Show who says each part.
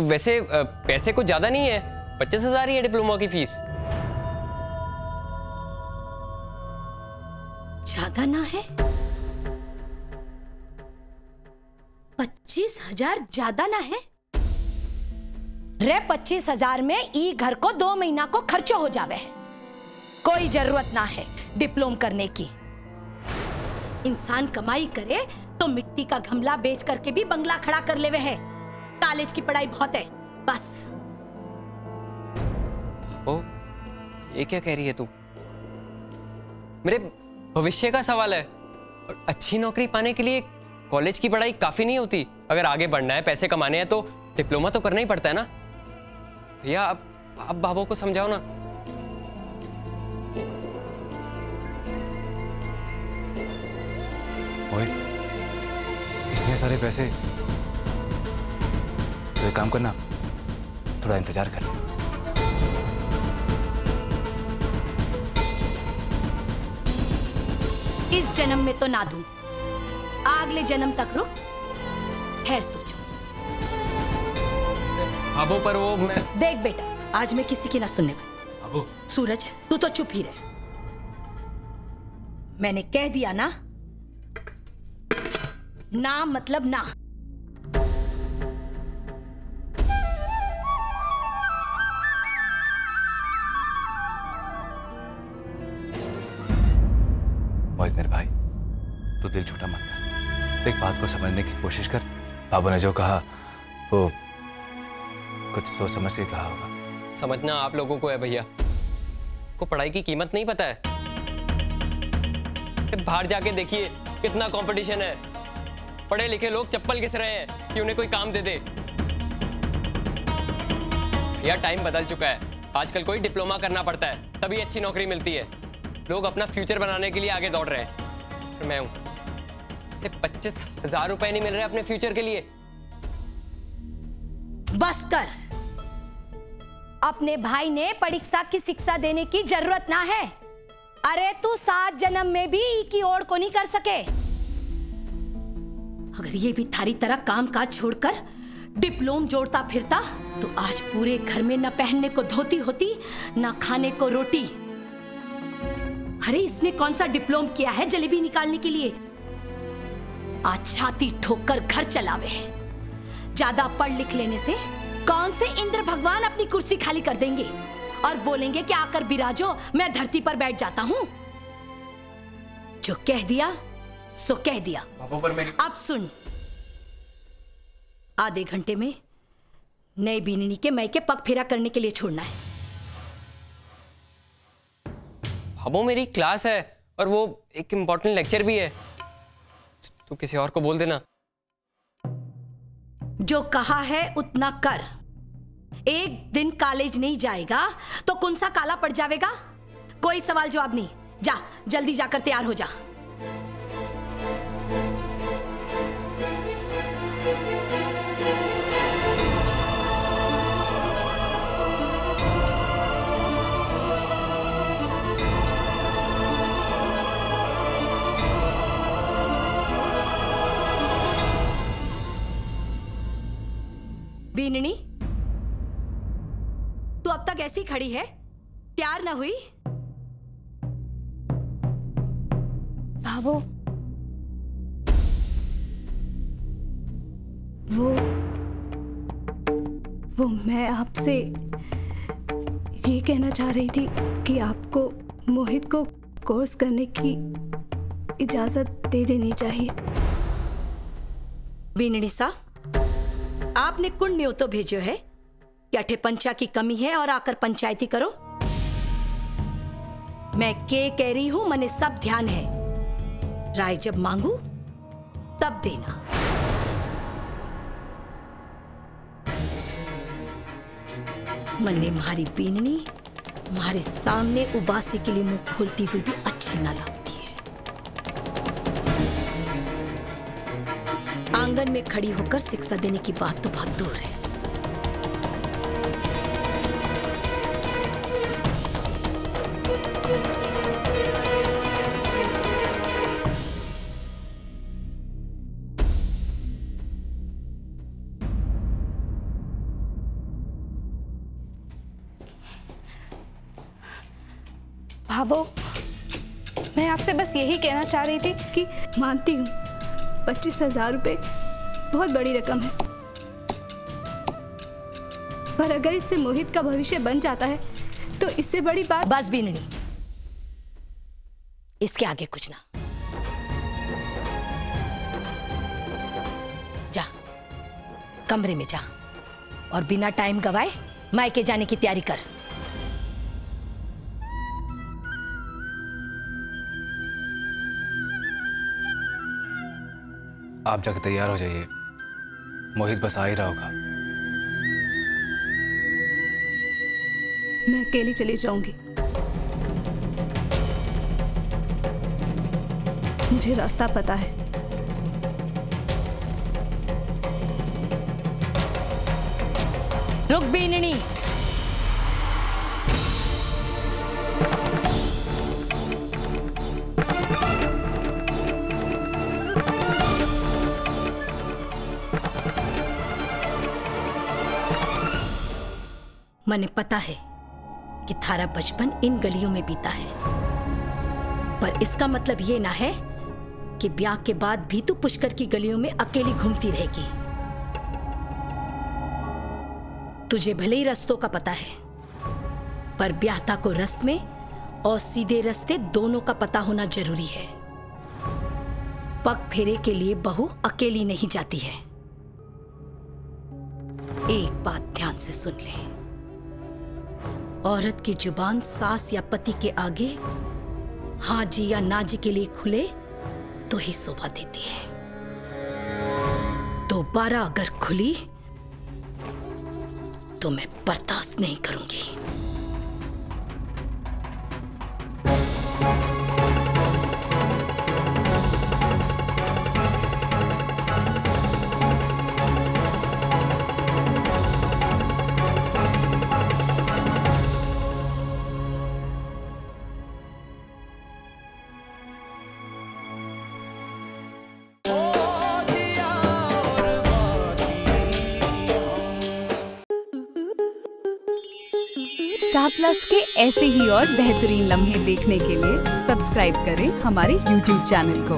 Speaker 1: वैसे पैसे कुछ ज्यादा नहीं है, 25,000 ही है डिप्लोमा की फीस।
Speaker 2: ज्यादा ना है? 25,000 ज्यादा ना है? रे 25,000 में ई घर को 2 महीना को खर्चो हो जावे है। कोई जरूरत ना है डिप्लोम करने की। इंसान कमाई करे तो मिट्टी का गमला बेच करके भी बंगला खड़ा कर लेवे है। कॉलेज की पढ़ाई बहुत है बस।
Speaker 1: ओ, ये क्या कह रही है तू? मेरे भविष्य का सवाल है और अच्छी नौकरी पाने के लिए कॉलेज की पढ़ाई काफी नहीं होती। अगर आगे बढ़ना है, पैसे कमाने हैं तो डिप्लोमा तो करना ही पड़ता है ना। भैया आप बाबू को समझाओ ना।
Speaker 3: ओए, इतने सारे पैसे, तो एक काम करना, थोड़ा इंतजार कर।
Speaker 2: इस जन्म में तो ना दूं, अगले जन्म तक रुक, खैर सोचो।
Speaker 1: बाबू पर वो मैं
Speaker 2: देख बेटा, आज मैं किसी की ना सुनने वाली।
Speaker 3: बाबू,
Speaker 2: सूरज तू तो चुप ही रह। मैंने कह दिया ना, ना मतलब ना।
Speaker 3: मोहित मेरे भाई, तू दिल छोटा मत कर। देख, बात को समझने की कोशिश कर। बाबू ने जो कहा वो कुछ सोच समझ के कहा होगा।
Speaker 1: समझना आप लोगों को है भैया, को पढ़ाई की कीमत नहीं पता है। बाहर जाके देखिए कितना कंपटीशन है। पढ़े लिखे लोग चप्पल घिस रहे हैं कि उन्हें कोई काम दे दे। भैया टाइम बदल चुका है, आजकल कोई डिप्लोमा करना पड़ता है तभी अच्छी नौकरी मिलती है। लोग अपना फ्यूचर बनाने के लिए आगे दौड़ रहे हैं। तो मैं हूं, सिर्फ 25,000 रुपए नहीं मिल रहे अपने फ्यूचर के लिए।
Speaker 2: बस कर। अपने भाई ने परीक्षा की शिक्षा देने की जरूरत ना है। अरे तू 7 जन्म में भी की ओर को नहीं कर सके। अगर ये भी थारी तरह काम काज छोड़कर डिप्लोम जोड़ता फिरता तो आज पूरे घर में न पहनने को धोती होती, न खाने को रोटी। अरे इसने कौन सा डिप्लोम किया है जलेबी निकालने के लिए? आज छाती ठोककर घर चलावे है। ज्यादा पढ़ लिख लेने से कौन से इंद्र भगवान अपनी कुर्सी खाली कर देंगे और बोलेंगे कि आकर बिराजो, मैं धरती पर बैठ जाता हूं। जो कह दिया सो कह दिया। अब सुन, आधे घंटे में नए बीननी के मायके पग फेरा करने के लिए छोड़ना है।
Speaker 1: बाबू मेरी क्लास है और वो एक इम्पोर्टेंट लेक्चर भी है, तू किसी और को बोल देना।
Speaker 2: जो कहा है उतना कर। एक दिन कॉलेज नहीं जाएगा तो कौन सा काला पड़ जाएगा? कोई सवाल जवाब नहीं। जा जल्दी जाकर तैयार हो जा। बीननी, तू अब तक ऐसी खड़ी है, तैयार ना हुई?
Speaker 4: बाबू, वो मैं आपसे ये कहना चाह रही थी कि आपको मोहित को कोर्स करने की इजाजत दे देनी चाहिए।
Speaker 2: बीननी सा, आपने कुंड न्योतो भेजो है कि अठे पंचा की कमी है और आकर पंचायती करो। मैं के कह रही हूं, मने सब ध्यान है। राय जब मांगू तब देना। मन्ने मारी बीननी तुम्हारे सामने उबासी के लिए मुंह खोलती हुई भी अच्छी ना लगती है। आंगन में खड़ी होकर शिक्षा देने की बात तो बहुत दूर है।
Speaker 4: भावो, मैं आपसे बस यही कहना चाह रही थी कि मानती हूँ 25,000 रुपये बहुत बड़ी रकम है, पर अगर इससे मोहित का भविष्य बन जाता है तो इससे बड़ी बात।
Speaker 2: बस बीननी, इसके आगे कुछ ना। जा कमरे में जा और बिना टाइम गवाए मायके जाने की तैयारी कर।
Speaker 3: आप जाकर तैयार हो जाइए, मोहित बस आ ही रहा होगा।
Speaker 4: मैं अकेली चली जाऊंगी, मुझे रास्ता पता है।
Speaker 2: रुक बीननी, मने पता है कि थारा बचपन इन गलियों में बीता है, पर इसका मतलब ये ना है कि ब्याह के बाद भी तू पुष्कर की गलियों में अकेली घूमती रहेगी। तुझे भले ही रास्तों का पता है, पर ब्याहता को रस्में और सीधे रास्ते दोनों का पता होना जरूरी है। पग फेरे के लिए बहू अकेली नहीं जाती है। एक बात ध्यान से सुन ले, औरत की जुबान सास या पति के आगे हाँ जी या ना जी के लिए खुले तो ही शोभा देती है। दोबारा अगर खुली तो मैं बर्दाश्त नहीं करूंगी।
Speaker 5: स्टार प्लस के ऐसे ही और बेहतरीन लम्हे देखने के लिए सब्सक्राइब करें हमारे YouTube चैनल को।